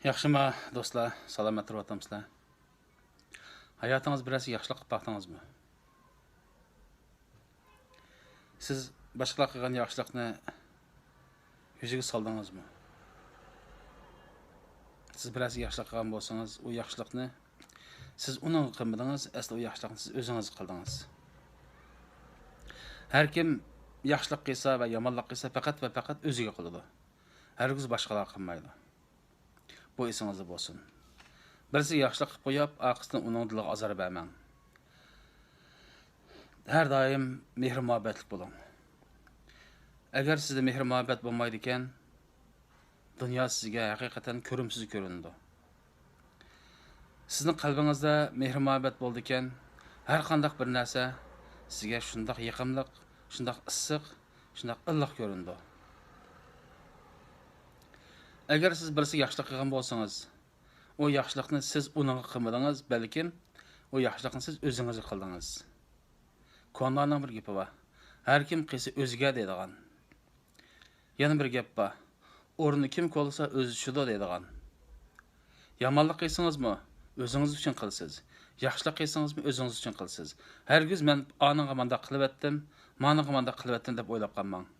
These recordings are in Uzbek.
Yaxshimi do'stlar, salomat turibsizlar. Hayotingiz biroz yaxshilik qilib baqdingizmi? Siz boshqalar qilgan yaxshilikni yuziga soldingizmi? Siz biroz yaxshilik qilgan bo'lsangiz, u yaxshilikni siz uning qilmadingiz, asli u yaxshilikni siz o'zingiz qildingiz. Har kim yaxshilik qilsa va yomonlik qilsa faqat va faqat o'ziga qiladi. Hargiz boshqalar qilmaydi. Bu esingizda bo'lsin. Birisi yaxshilik qilib qo'yib, orqasidan uning diliga azor bermang. Har doim mehr-muhabbatli bo'ling. Agar sizda mehr-muhabbat bo'lmaydi ekan, dunyo sizga haqiqatan ko'rimsiz ko'rinadi. Sizning qalbingizda mehr-muhabbat bo'ldi ekan, har qanday bir narsa sizga shundoq yoqimliq, shundoq issiq, shundoq iliq ko'rinadi. Agar siz birisi yaxshilik qilgan bo'lsangiz, o yaxshilikni siz uning qilmadingiz, balkim o yaxshilikni siz o'zingiz qildingiz. Konlarning bir gapi bor. Har kim qilsa o'ziga deydigan. Yana bir gap bor. O'rni kim qo'lsa o'zi shudo deydigan. Yomonlik qilsangizmi, o'zingiz uchun qilsiz. Yaxshilik qilsangizmi, o'zingiz uchun qilsiz. Hargiz men oningga menda qilib etdim, meningga menda qilib etdim deb o'ylab qolmang.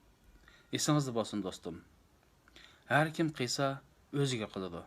Esingizda bo'lsin do'stim. Har kim qilsa o'ziga qiladi.